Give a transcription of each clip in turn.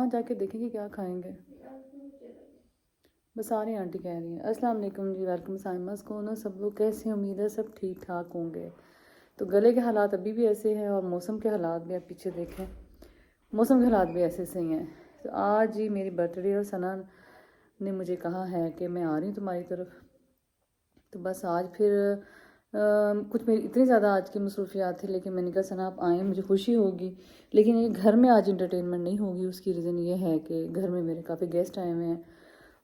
वहाँ जाके देखेंगे क्या खाएंगे। बस सारी आंटी कह रही हैं। अस्सलाम वालेकुम जी, वेलकम साइमस को ना। सब लोग कैसे हैं? उम्मीद है सब ठीक ठाक होंगे। तो गले के हालात अभी भी ऐसे हैं और मौसम के हालात भी, आप पीछे देखें, मौसम के हालात भी ऐसे सही हैं। तो आज ही मेरी बर्थडे और सना ने मुझे कहा है कि मैं आ रही हूँ तुम्हारी तरफ। तो बस आज फिर कुछ मेरी इतनी ज़्यादा आज की मसरूफियात थी, लेकिन मैंने कहा सना आप आएँ, मुझे खुशी होगी, लेकिन ये घर में आज इंटरटेनमेंट नहीं होगी। उसकी रीज़न ये है कि घर में मेरे काफ़ी गेस्ट आए हुए हैं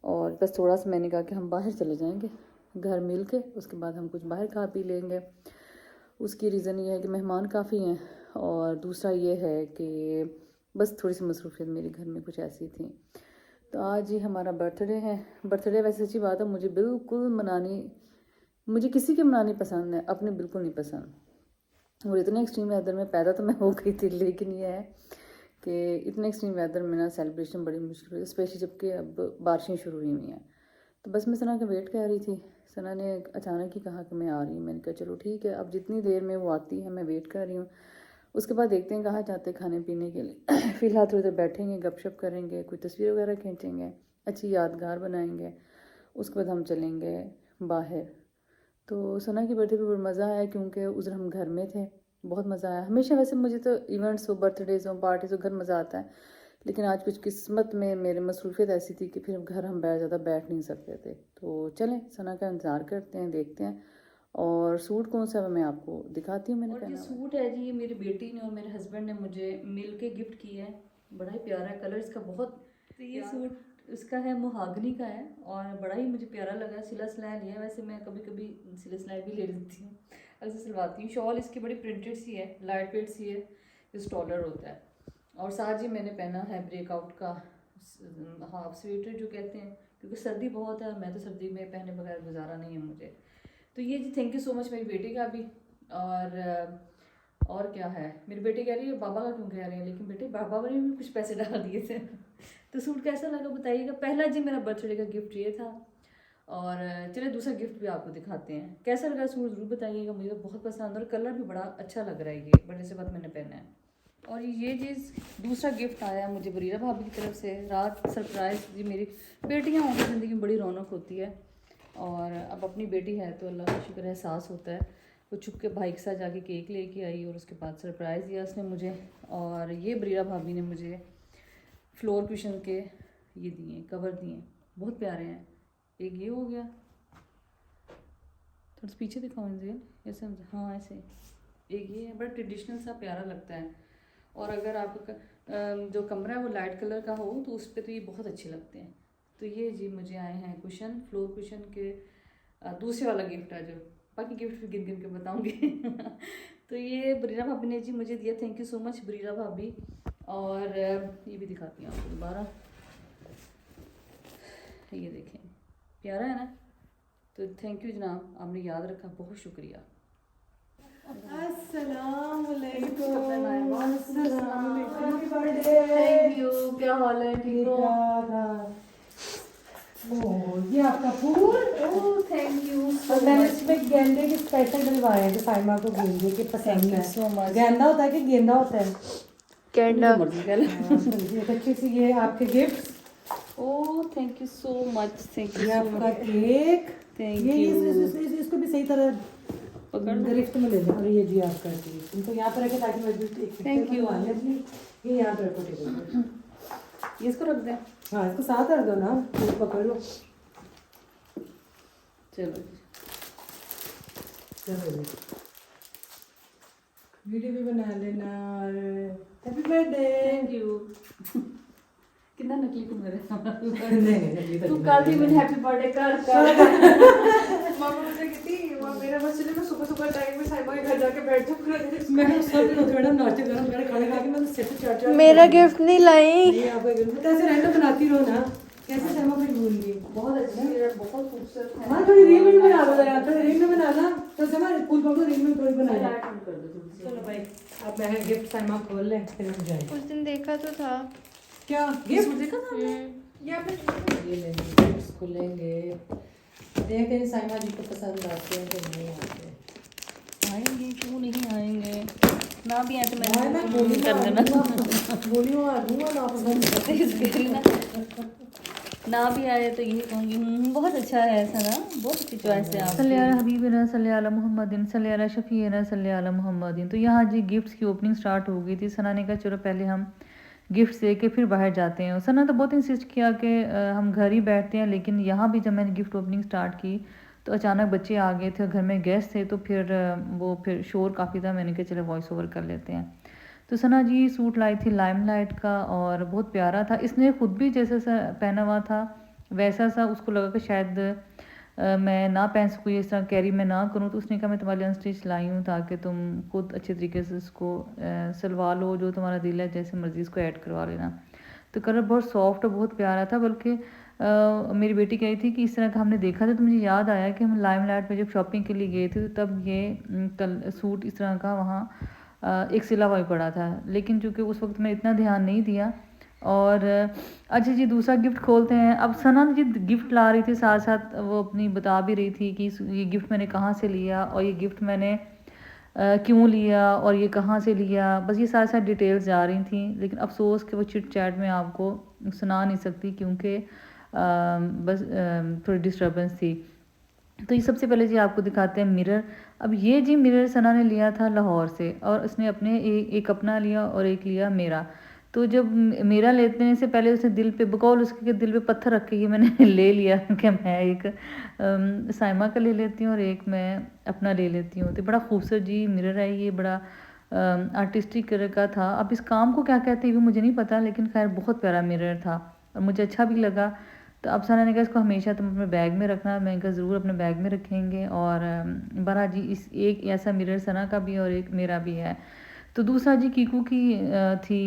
और बस थोड़ा सा मैंने कहा कि हम बाहर चले जाएंगे घर मिल के, उसके बाद हम कुछ बाहर खा पी लेंगे। उसकी रीज़न ये है कि मेहमान काफ़ी हैं और दूसरा ये है कि बस थोड़ी सी मसरूफियत मेरे घर में कुछ ऐसी थी। तो आज ही हमारा बर्थडे है। बर्थडे वैसे सच्ची बात है मुझे बिल्कुल मनानी, मुझे किसी के मनानी पसंद है, अपने बिल्कुल नहीं पसंद। और इतने एक्सट्रीम वेदर में पैदा तो मैं हो गई थी, लेकिन ये है कि इतने एक्सट्रीम वेदर में ना सेलिब्रेशन बड़ी मुश्किल हुई, स्पेशली जबकि अब बारिशें शुरू हुई हुई हैं। तो बस मैं सना का वेट कर रही थी। सना ने अचानक ही कहा कि मैं आ रही हूँ। मैंने कहा चलो ठीक है, अब जितनी देर में वो आती है मैं वेट कर रही हूँ। उसके बाद देखते हैं कहाँ जाते हैं खाने पीने के लिए। फ़िलहाल थोड़ी देर बैठेंगे, गपशप करेंगे, कोई तस्वीर वगैरह खींचेंगे, अच्छी यादगार बनाएंगे। उसके बाद हम चलेंगे बाहर। तो सना की बर्थडे पे बड़ा मज़ा आया क्योंकि उस दिन हम घर में थे, बहुत मज़ा आया। हमेशा वैसे मुझे तो इवेंट्स हो, बर्थडेज़ हो, पार्टीज़ हो, घर मज़ा आता है, लेकिन आज कुछ किस्मत में मेरे मसरूफियत ऐसी थी कि फिर घर हम ज़्यादा बैठ नहीं सकते थे। तो चलें सना का इंतज़ार करते हैं, देखते हैं। और सूट कौन सा है मैं आपको दिखाती हूँ। मैंने पहना सूट है जी, मेरी बेटी ने और मेरे हस्बैंड ने मुझे मिल के गिफ्ट किया है। बड़ा ही प्यारा है, कलर इसका बहुत। तो ये सूट इसका है, मुहागनी का है और बड़ा ही मुझे प्यारा लगा। सिला सिलाया लिया, वैसे मैं कभी कभी सिला सिलाई भी ले लेती हूँ, अक्सर सिलवाती हूँ। शॉल इसकी बड़ी प्रिंटेड सी है, लाइट वेट सी है, जिस डॉलर होता है। और साथ ही मैंने पहना है ब्रेकआउट का हाफ स्वेटर जो कहते हैं, क्योंकि सर्दी बहुत है और मैं तो सर्दी में पहने बगैर गुजारा नहीं है मुझे। तो ये जी थैंक यू सो मच मेरी बेटी का भी। और क्या है, मेरी बेटी कह रही है बाबा का क्यों कह रहे हैं, लेकिन बेटे बाबा ने भी कुछ पैसे डाल दिए थे। तो सूट कैसा लगा बताइएगा। पहला जी मेरा बर्थडे का गिफ्ट ये था। और चलिए दूसरा गिफ्ट भी आपको दिखाते हैं। कैसा लगा सूट ज़रूर बताइएगा, मुझे तो बहुत पसंद और कलर भी बड़ा अच्छा लग रहा है। ये बर्थडे से बाद मैंने पहना है। और ये चीज़ दूसरा गिफ्ट आया मुझे बरीरा भाभी की तरफ से, रात सरप्राइज़। जी मेरी बेटियाँ होंगी ज़िंदगी में बड़ी रौनक होती है, और अब अपनी बेटी है तो अल्लाह का शुक्र एहसास होता है। वो छुप के भाई के साथ जाके केक लेके आई और उसके बाद सरप्राइज़ दिया उसने मुझे। और ये बरीरा भाभी ने मुझे फ्लोर कुशन के ये दिए, कवर दिए, बहुत प्यारे हैं। एक ये हो गया, थोड़ा सा पीछे दिखाओ इंजेल, ऐसे, हाँ ऐसे। एक ये है, बड़ा ट्रेडिशनल सा प्यारा लगता है। और अगर आपका जो कमरा है वो लाइट कलर का हो तो उस पर तो ये बहुत अच्छे लगते हैं। तो ये जी मुझे आए हैं कुशन, फ्लोर कुशन के दूसरे वाला गिफ्ट है जो, बाकी गिफ्ट भी गिन गिन के बताऊंगी। तो ये बरीरा भाभी ने जी मुझे दिया, thank you so much Bareera भाभी। और ये भी दिखाती हूँ आपको दोबारा, ये देखें प्यारा है ना। तो थैंक यू जनाब, आपने याद रखा, बहुत शुक्रिया। अस्सलाम वालेकुम। थैंक यू, क्या हाल है, ठीक हो? ये आपका फूल। ओह थैंक यू सो और मैंने मच। इसमें गेंदे के स्पेशल डलवाए हैं जो साइमा को गेंदे के पसंद थैंक यू है। So much. गेंदा होता है कि गेंदा होता है? कैंडा मर्जी कह लो। एक अच्छी सी ये आपके gift. Oh thank you so much, thank ये यू सो आपका मच, केक। थैंक ये यू। इसको भी सही तरह पकड़ लो। गिफ्ट में ले लो। और ये जी आपका केक, इनको यहाँ पर रखे ताकि मैं Thank you. अपनी ये यहाँ पर रखो टेबल पे। ये इसको रख दें? हाँ इसको साथ रख दो ना, इसको पकड़ लो। चलो चलो वीडियो भी बना लेना और हैप्पी बर्थडे। Thank you. कितना नकली तुम मेरे नहीं तू कल भी मुझे हैप्पी बर्थडे कर मामा मुझे कहती वो मेरा बच्चे ने सुबह सुबह टाइम में साहिबा के घर जाके बैठ जाऊँ। मैं सब लोग थोड़ा नाश्ते गरम करे खाने खा के मैं सेट चाट मेरा गिफ्ट नहीं लाई। नहीं आपका गिफ्ट तो ऐसे रैंडम बनाती रहो ना, कैसे साहिबा फिर भूल गई। बहुत अच्छी है, बहुत खूबसूरत है। हाँ थोड़ी रील में बना दो यार, थोड़ी रील में बनाना तो साहिबा फूल पकड़ो रील में थोड़ी बनाना। कर दो जल्दी से। चलो भाई अब मैं गिफ्ट साहिबा खोल ले फिर हम जाएंगे। उस दिन देखा तो था। क्या गिफ्ट गिफ्ट देखा था हमने? या फिर ये लेंगे, गिफ्ट्स खोलेंगे, देखें साहिबा जी को पसंद आते हैं कि नहीं आते। आएंगे क्यों नहीं आएंगे। ना भी आए तो मैं ना मैंने कर लेना गोली मार दूंगा ना पसंद इसके ना ना भी आए तो यही कहूँगी बहुत अच्छा है ऐसा ना, बहुत अच्छी चॉइस है आप। सल्ली अला हबीबना सल्ली अला मुहम्मदिन सल्ली अला शफीना सल्ली अला मुहम्मदिन। तो यहाँ जी गिफ्ट्स की ओपनिंग स्टार्ट हो गई थी। सना ने कहा चलो पहले हम गिफ्ट्स दे के फिर बाहर जाते हैं। सना तो बहुत इंसिस्ट किया कि हम घर ही बैठते हैं, लेकिन यहाँ भी जब मैंने गिफ्ट ओपनिंग स्टार्ट की तो अचानक बच्चे आ गए थे, घर में गेस्ट थे, तो फिर शोर काफ़ी था। मैंने कहा चलो वॉइस ओवर कर लेते हैं। तो सना जी सूट लाई थी लाइमलाइट का और बहुत प्यारा था। इसने खुद भी जैसा सा पहना हुआ था वैसा सा उसको लगा कि शायद मैं ना पहन सकूँ, इस तरह कैरी मैं ना करूँ। तो उसने कहा मैं तुम्हारे लिए अनस्टिच लाई हूँ ताकि तुम खुद अच्छे तरीके से इसको सिलवा लो, जो तुम्हारा दिल है जैसे मर्ज़ी इसको ऐड करवा लेना। तो कलर बहुत सॉफ्ट और बहुत प्यारा था। बल्कि मेरी बेटी कही थी कि इस तरह का हमने देखा था, तो मुझे याद आया कि हम लाइमलाइट में जब शॉपिंग के लिए गए थे तो तब ये सूट इस तरह का वहाँ एक सिला हुआ ही पड़ा था, लेकिन चूँकि उस वक्त मैं इतना ध्यान नहीं दिया। और अच्छा जी दूसरा गिफ्ट खोलते हैं। अब सना जी गिफ्ट ला रही थी, साथ साथ वो अपनी बता भी रही थी कि ये गिफ्ट मैंने कहाँ से लिया और ये गिफ्ट मैंने क्यों लिया और ये कहाँ से लिया। बस ये साथ साथ डिटेल्स जा रही थी, लेकिन अफसोस कि वो चिट चैट में आपको सुना नहीं सकती क्योंकि बस थोड़ी डिस्टर्बेंस थी। तो ये सबसे पहले जी आपको दिखाते हैं मिरर। अब ये जी मिरर सना ने लिया था लाहौर से और उसने अपने एक अपना लिया और एक लिया मेरा। तो जब मेरा लेने से पहले उसने दिल पे बकौल उसके दिल पे पत्थर रख के ये मैंने ले लिया कि मैं एक साइमा का ले लेती हूँ और एक मैं अपना ले लेती हूँ। तो बड़ा खूबसूरत जी मिरर है ये, बड़ा आर्टिस्टिक कलर का था। अब इस काम को क्या कहते हैं वो मुझे नहीं पता, लेकिन खैर बहुत प्यारा मिरर था और मुझे अच्छा भी लगा। तो अब सना ने कहा इसको हमेशा तुम अपने बैग में रखना। मैंने कहा ज़रूर अपने बैग में रखेंगे। और बरा जी इस एक ऐसा मिरर सना का भी और एक मेरा भी है। तो दूसरा जी कीकू की थी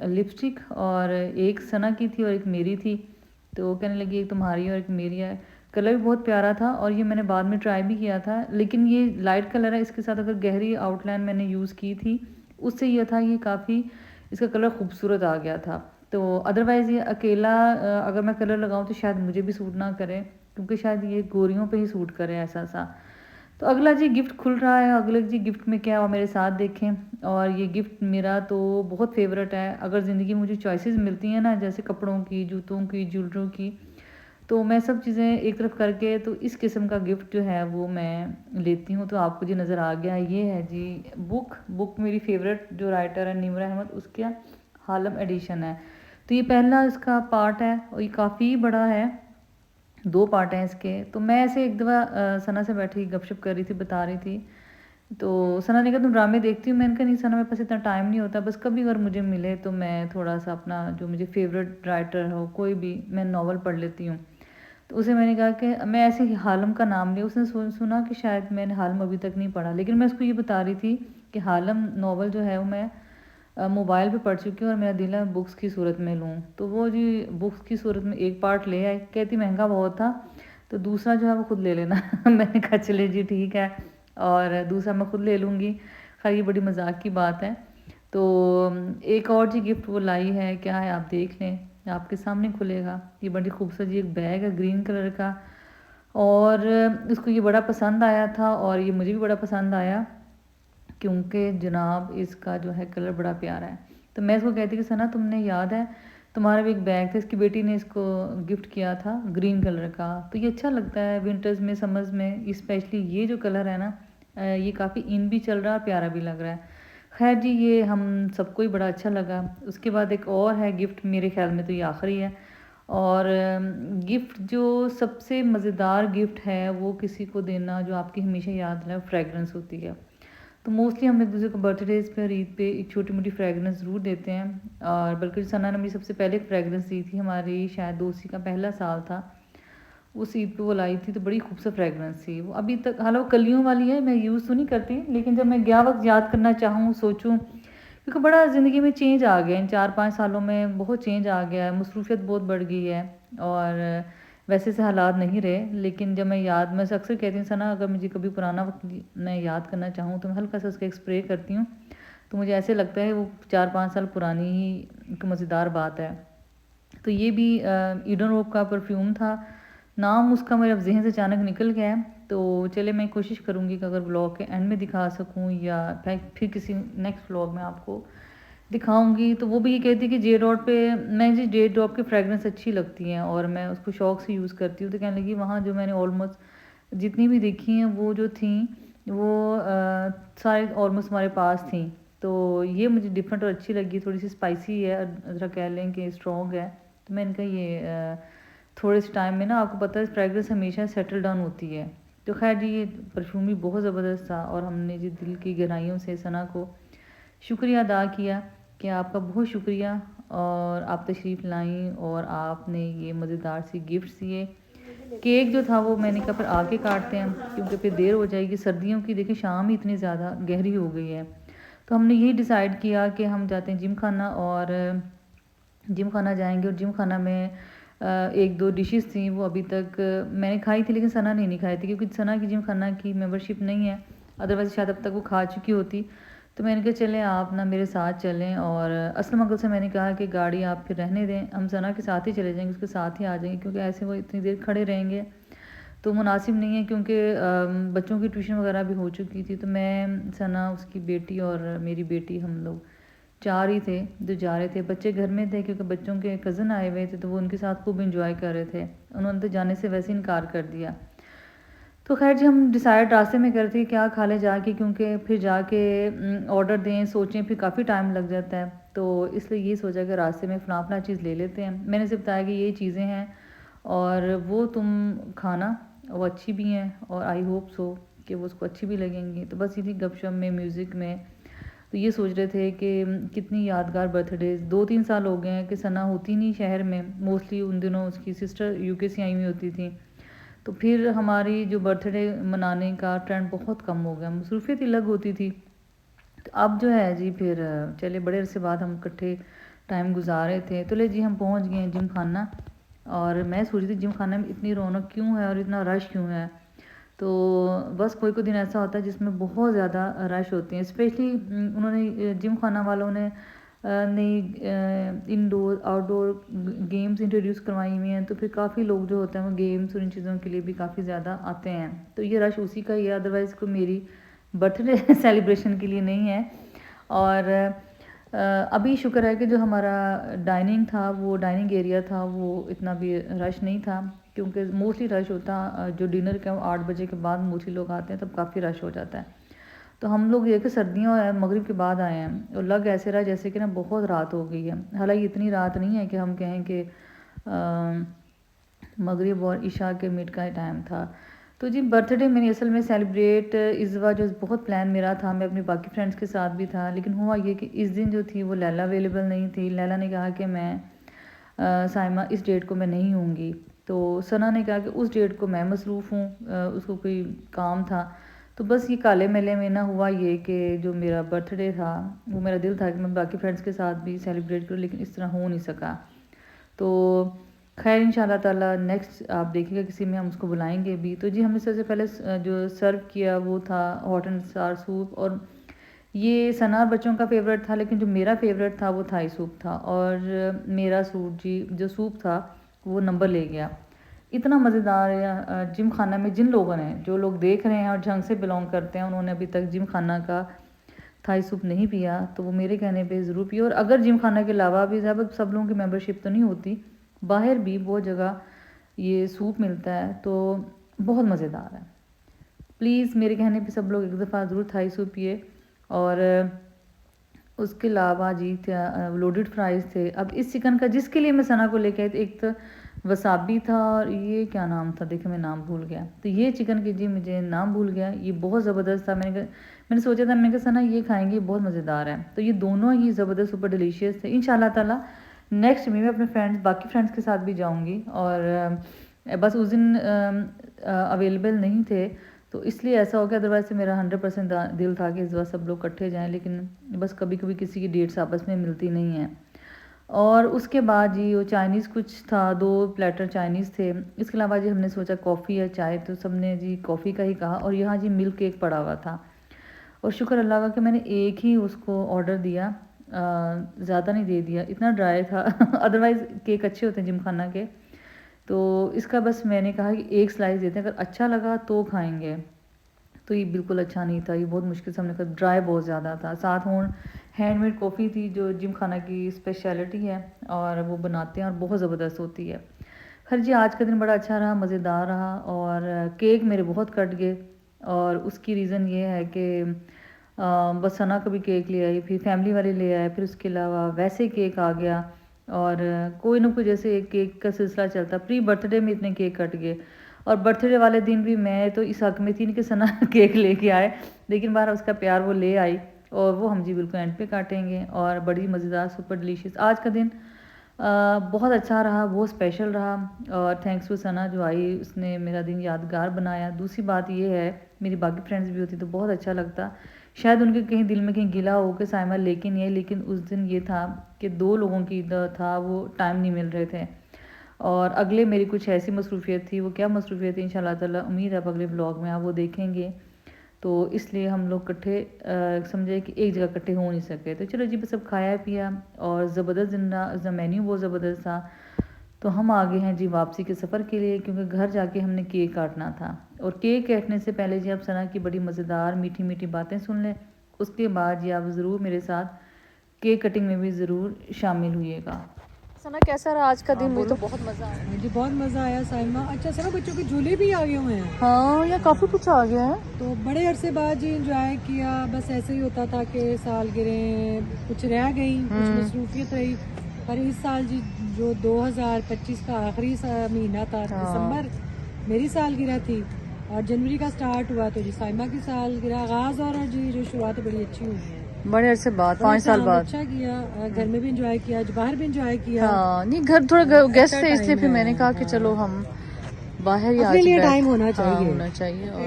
लिपस्टिक और एक सना की थी और एक मेरी थी। तो कहने लगी एक तुम्हारी और एक मेरी है। कलर भी बहुत प्यारा था और ये मैंने बाद में ट्राई भी किया था, लेकिन ये लाइट कलर है, इसके साथ अगर गहरी आउटलाइन मैंने यूज़ की थी उससे ये था ये काफ़ी इसका कलर खूबसूरत आ गया था। तो अदरवाइज़ ये अकेला अगर मैं कलर लगाऊँ तो शायद मुझे भी सूट ना करे, क्योंकि शायद ये गोरियों पे ही सूट करे ऐसा सा। तो अगला जी गिफ्ट खुल रहा है। अगले जी गिफ्ट में क्या हुआ मेरे साथ देखें। और ये गिफ्ट मेरा तो बहुत फेवरेट है। अगर ज़िंदगी में मुझे चॉइसेस मिलती हैं ना, जैसे कपड़ों की, जूतों की, ज्वेलरी की, तो मैं सब चीज़ें एक तरफ करके तो इस किस्म का गिफ्ट जो है वो मैं लेती हूँ। तो आपको जी नज़र आ गया, ये है जी बुक मेरी फेवरेट जो राइटर है निमरा अहमद, उसके हालम एडिशन है। तो ये पहला इसका पार्ट है और ये काफ़ी बड़ा है, 2 पार्ट हैं इसके। तो मैं ऐसे एक दफ़ा सना से बैठी गपशप कर रही थी, बता रही थी। तो सना ने कहा तुम ड्रामे देखती हो? मैंने कहा नहीं सना मेरे पास इतना टाइम नहीं होता, बस कभी अगर मुझे मिले तो मैं थोड़ा सा अपना जो मुझे फेवरेट राइटर हो कोई भी मैं नावल पढ़ लेती हूँ। तो उसे मैंने कहा कि मैं ऐसे ही हालम का नाम लिया। उसने सुना कि शायद मैंने हालम अभी तक नहीं पढ़ा, लेकिन मैं उसको ये बता रही थी कि हालम नावल जो है वो मैं मोबाइल पे पढ़ चुकी हूँ और मेरा दिल है बुक्स की सूरत में लूँ। तो वो जी बुक्स की सूरत में एक पार्ट ले आई, कहती महंगा बहुत था तो दूसरा जो है वो खुद ले लेना। मैंने कहा चले जी ठीक है, और दूसरा मैं खुद ले लूँगी। खैर ये बड़ी मजाक की बात है। तो एक और जी गिफ्ट वो लाई है, क्या है आप देख लें, आपके सामने खुलेगा। ये बड़ी खूबसूरत जी एक बैग है ग्रीन कलर का, और उसको ये बड़ा पसंद आया था और ये मुझे भी बड़ा पसंद आया क्योंकि जनाब इसका जो है कलर बड़ा प्यारा है। तो मैं इसको कहती कि सना तुमने याद है तुम्हारा भी एक बैग था, इसकी बेटी ने इसको गिफ्ट किया था ग्रीन कलर का। तो ये अच्छा लगता है विंटर्स में, समर्स में, स्पेशली ये जो कलर है ना ये काफ़ी इन भी चल रहा है, प्यारा भी लग रहा है। खैर जी ये हम सबको ही बड़ा अच्छा लगा। उसके बाद एक और है गिफ्ट, मेरे ख्याल में तो ये आखिरी है। और गिफ्ट जो सबसे मज़ेदार गिफ्ट है वो किसी को देना जो आपकी हमेशा याद रहे, फ्रेगरेंस होती है। तो मोस्टली हम एक दूसरे को बर्थडेज पे और ईद पे एक छोटी मोटी फ्रेगरेंस ज़रूर देते हैं। और बल्कि सना ने मुझे सबसे पहले एक फ्रेगरेंस दी थी, हमारी शायद दोस्ती का पहला साल था, उस ईद पे वो लाई थी। तो बड़ी खूबसूरत फ्रेगरेंस थी वो, अभी तक हालांकि वो कलियों वाली है, मैं यूज़ तो नहीं करती, लेकिन जब मैं गया वक्त याद करना चाहूँ, सोचूँ, क्योंकि बड़ा ज़िंदगी में चेंज आ गया इन 4-5 सालों में, बहुत चेंज आ गया है, मसरूफियत बहुत बढ़ गई है और वैसे से हालात नहीं रहे। लेकिन जब मैं अक्सर कहती हूँ सना अगर मुझे कभी पुराना वक्त मैं याद करना चाहूँ तो मैं हल्का सा उसका एक स्प्रे करती हूँ, तो मुझे ऐसे लगता है वो 4-5 साल पुरानी ही एक मज़ेदार बात है। तो ये भी ईडन रोप का परफ्यूम था, नाम उसका मेरे अब जहन से अचानक निकल गया है। तो चले मैं कोशिश करूँगी कि अगर व्लॉग के एंड में दिखा सकूँ या फिर किसी नेक्स्ट व्लॉग में आपको दिखाऊंगी। तो वो भी ये कहती है कि जे डॉट पे मैं जी जे डॉट की फ्रेगरेंस अच्छी लगती हैं और मैं उसको शौक से यूज़ करती हूँ। तो कहने लगी वहाँ जो मैंने ऑलमोस्ट जितनी भी देखी हैं वो जो थी वो सारे ऑलमोस्ट हमारे पास थी। तो ये मुझे डिफरेंट और अच्छी लगी, थोड़ी सी स्पाइसी है, ज़रा कह लें कि स्ट्रॉन्ग है। तो मैंने कहा ये थोड़े से टाइम में ना, आपको पता है फ्रेगरेंस हमेशा सेटल डाउन होती है। तो खैर जी ये परफ्यूम भी बहुत ज़बरदस्त था और हमने जी दिल की गहराइयों से सना को शुक्रिया अदा किया कि आपका बहुत शुक्रिया और आप तशरीफ़ लाई और आपने ये मज़ेदार सी गिफ्ट दिए। केक जो था वो मैंने कहा फिर आके काटते हैं क्योंकि फिर देर हो जाएगी। सर्दियों की देखिए शाम ही इतनी ज़्यादा गहरी हो गई है। तो हमने यही डिसाइड किया कि हम जाते हैं जिम खाना और जिम खाना जाएंगे। और जिम खाना में एक दो डिशेस थी वो अभी तक मैंने खाई थी लेकिन सना नहीं खाई थी क्योंकि सना की जिम खाना की मेंबरशिप नहीं है, अदरवाइज़ शायद अब तक वो खा चुकी होती। तो मैंने कहा चलें आप ना मेरे साथ चलें। और असलम अंकल से मैंने कहा कि गाड़ी आप फिर रहने दें, हम सना के साथ ही चले जाएंगे, उसके साथ ही आ जाएंगे क्योंकि ऐसे वो इतनी देर खड़े रहेंगे तो मुनासिब नहीं है क्योंकि बच्चों की ट्यूशन वगैरह भी हो चुकी थी। तो मैं, सना, उसकी बेटी और मेरी बेटी, हम लोग चार ही थे जो जा रहे थे। बच्चे घर में थे क्योंकि बच्चों के कज़न आए हुए थे तो वो उनके साथ खूब इंजॉय कर रहे थे। उन्होंने तो जाने से वैसे इनकार कर दिया। तो खैर जी हम डिसाइड रास्ते में करते हैं क्या खा लें जाके, क्योंकि फिर जाके ऑर्डर दें सोचें फिर काफ़ी टाइम लग जाता है। तो इसलिए ये सोचा कि रास्ते में फला चीज़ ले लेते हैं। मैंने सिर्फ बताया कि ये चीज़ें हैं और वो तुम खाना, वो अच्छी भी हैं और आई होप सो कि वो उसको अच्छी भी लगेंगी। तो बस इसी गपशप में, म्यूज़िक में, तो ये सोच रहे थे कि कितनी यादगार बर्थडेज 2-3 साल हो गए हैं कि सना होती नहीं शहर में। मोस्टली उन दिनों उसकी सिस्टर यूके से आई हुई होती थी। तो फिर हमारी जो बर्थडे मनाने का ट्रेंड बहुत कम हो गया, मसरूफियत ही अलग होती थी। तो अब जो है जी फिर चले बड़े अरसे बाद हम इकट्ठे टाइम गुजार रहे थे। तो ले जी हम पहुंच गए जिम खाना और मैं सोच रही थी जिम खाना में इतनी रौनक क्यों है और इतना रश क्यों है। तो बस कोई दिन ऐसा होता है जिसमें बहुत ज़्यादा रश होते हैं। स्पेशली उन्होंने जिम खाना वालों ने नई इंडोर आउटडोर गेम्स इंट्रोड्यूस करवाई हुई हैं। तो फिर काफ़ी लोग जो होते हैं वो गेम्स और इन चीज़ों के लिए भी काफ़ी ज़्यादा आते हैं। तो ये रश उसी का ही है, अदरवाइज़ कोई मेरी बर्थडे सेलिब्रेशन के लिए नहीं है। और अभी शुक्र है कि जो हमारा डाइनिंग था, वो डाइनिंग एरिया था, वो इतना भी रश नहीं था क्योंकि मोस्टली रश होता जो डिनर का 8 बजे के बाद मोस्टली लोग आते हैं तब काफ़ी रश हो जाता है। तो हम लोग ये कि सर्दियों है मगरिब के बाद आए हैं और लग ऐसे रहा जैसे कि ना बहुत रात हो गई है। हालांकि इतनी रात नहीं है कि हम कहें कि मगरिब और इशा के मिड का टाइम था। तो जी बर्थडे मेरी असल में सेलिब्रेट इस बार जो बहुत प्लान मेरा था, मैं अपने बाकी फ्रेंड्स के साथ भी था, लेकिन हुआ ये कि इस दिन जो थी वो लैला अवेलेबल नहीं थी। लैला ने कहा कि मैं साइमा इस डेट को मैं नहीं होंगी। तो सना ने कहा कि उस डेट को मैं मसरूफ़ हूँ, उसको कोई काम था। तो बस ये काले मेले में ना हुआ ये कि जो मेरा बर्थडे था वो मेरा दिल था कि मैं बाकी फ्रेंड्स के साथ भी सेलिब्रेट करूँ, लेकिन इस तरह हो नहीं सका। तो खैर इंशाल्लाह ताला नेक्स्ट आप देखिएगा किसी में हम उसको बुलाएंगे भी। तो जी हमने सबसे पहले जो सर्व किया वो था हॉट एंड सार सूप। और ये सनार बच्चों का फेवरेट था लेकिन जो मेरा फेवरेट था वो थाई सूप था। और मेरा सूप जी जो सूप था वो नंबर ले गया। इतना मज़ेदार है। जिम खाना में जिन लोगों ने, जो लोग देख रहे हैं और जंग से बिलोंग करते हैं, उन्होंने अभी तक जिम खाना का थाई सूप नहीं पिया तो वो मेरे कहने पे ज़रूर पिए। और अगर जिम खाना के अलावा भी सब लोगों की मेंबरशिप तो नहीं होती, बाहर भी बहुत जगह ये सूप मिलता है तो बहुत मज़ेदार है। प्लीज़ मेरे कहने पे सब लोग एक दफ़ा ज़रूर थाई सूप पिए। और उसके अलावा जी लोडेड फ्राइज़ थे। अब इस चिकन का जिसके लिए मैं सना को लेके आई थी, एक तो वसाबी था और ये क्या नाम था, देखिए मैं नाम भूल गया। तो ये चिकन की जी मुझे नाम भूल गया, ये बहुत ज़बरदस्त था। मैंने सोचा था, मैंने कहा सना ये खाएंगे बहुत मज़ेदार है। तो ये दोनों ही ज़बरदस्त सुपर डिलीशियस थे। इंशाल्लाह ताला नेक्स्ट में मैं अपने बाकी फ्रेंड्स के साथ भी जाऊँगी। और बस उस दिन अवेलेबल नहीं थे तो इसलिए ऐसा हो गया, अदरवाइज़ से मेरा 100% दिल था कि इस बार सब लोग इकट्ठे जाएं, लेकिन बस कभी कभी किसी की डेट्स आपस में मिलती नहीं हैं। और उसके बाद जी वो चाइनीज़ कुछ था, 2 प्लेटर चाइनीज़ थे। इसके अलावा जी हमने सोचा कॉफ़ी या चाय, तो सब ने जी कॉफ़ी का ही कहा। और यहाँ जी मिल्क केक पड़ा हुआ था और शुक्र अल्लाह का कि मैंने एक ही उसको ऑर्डर दिया, ज़्यादा नहीं दे दिया, इतना ड्राई था। अदरवाइज़ केक अच्छे होते हैं जिम खाना के, तो इसका बस मैंने कहा कि एक स्लाइस देते हैं, अगर अच्छा लगा तो खाएंगे। तो ये बिल्कुल अच्छा नहीं था, ये बहुत मुश्किल से हमने कहा, ड्राई बहुत ज़्यादा था। साथ में हैंडमेड कॉफ़ी थी जो जिम खाना की स्पेशलिटी है और वो बनाते हैं और बहुत ज़बरदस्त होती है। खैर जी, आज का दिन बड़ा अच्छा रहा, मज़ेदार रहा। और केक मेरे बहुत कट गए और उसकी रीज़न ये है कि बस सना कभी केक ले आई, फिर फैमिली वाले ले आए, फिर उसके अलावा वैसे केक आ गया और कोई ना कोई जैसे एक केक का सिलसिला चलता। प्री बर्थडे में इतने केक कट गए और बर्थडे वाले दिन भी मैं तो इस हक में थी कि सना केक लेके आए, लेकिन बाहर उसका प्यार वो ले आई और वो हम जी बिल्कुल एंड पे काटेंगे। और बड़ी मज़ेदार सुपर डिलीशियस आज का दिन बहुत अच्छा रहा, बहुत स्पेशल रहा। और थैंक्स टू सना जो आई, उसने मेरा दिन यादगार बनाया। दूसरी बात ये है, मेरी बाकी फ्रेंड्स भी होती तो बहुत अच्छा लगता, शायद उनके कहीं दिल में कहीं गिला हो कि साइमा लेके नहीं आई, लेकिन उस दिन ये था कि 2 लोगों की था वो टाइम नहीं मिल रहे थे और अगले मेरी कुछ ऐसी मसरूफियत थी। वो क्या मसरूफियत थी इंशाल्लाह ताला, उम्मीद है आप अगले व्लॉग में आप वो देखेंगे। तो इसलिए हम लोग इकट्ठे समझे कि एक जगह इकट्ठे हो नहीं सके। तो चलो जी, बस सब खाया पिया और ज़बरदस्त जिंदा मेन्यू बहुत ज़बरदस्त था। तो हम आ गए हैं जी वापसी के सफ़र के लिए, क्योंकि घर जाके हमने केक काटना था। और केक काटने से पहले जी आप सना की बड़ी मज़ेदार मीठी मीठी बातें सुन लें, उसके बाद जी आप ज़रूर मेरे साथ केक कटिंग में भी ज़रूर शामिल हुइएगा। सना कैसा रहा आज का दिन? मुझे तो बहुत मज़ा आया। मुझे बहुत मज़ा आया साइमा। अच्छा सना, बच्चों के झूले भी आ गए हुए हैं। हाँ, या काफ़ी कुछ आ गया है। तो बड़े अरसे बाद जी इंजॉय किया। बस ऐसे ही होता था कि सालगिरह कुछ रह गई, कुछ मसरूफियत रही, पर इस साल जी जो 2025 का आखिरी महीना था, दिसंबर मेरी सालगिरह थी और जनवरी का स्टार्ट हुआ, तो जी साइमा की सालगिरह आगाज और जी जो शुरुआत बड़ी अच्छी हुई है। बड़े अरसे बाद, 5 साल बाद अच्छा किया, घर में भी इंजॉय किया, बाहर भी इंजॉय किया। हाँ, नहीं घर थोड़ा गेस्ट थे इसलिए फिर मैंने कहा कि चलो हम बाहर ही अपने लिए टाइम होना हाँ, चाहिए। होना चाहिए। और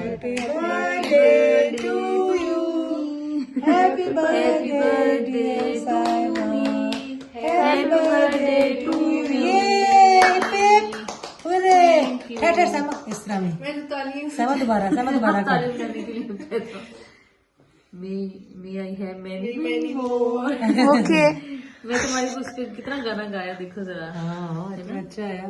happy birthday Saima, happy birthday to you. ठहर साइमा, इस तरह में साइमा दोबारा कर। मी आई है मैनी मोर। ओके, मैं तुम्हारी उस पे कितना गाना गाया देखो जरा। हाँ, इतना अच्छा है।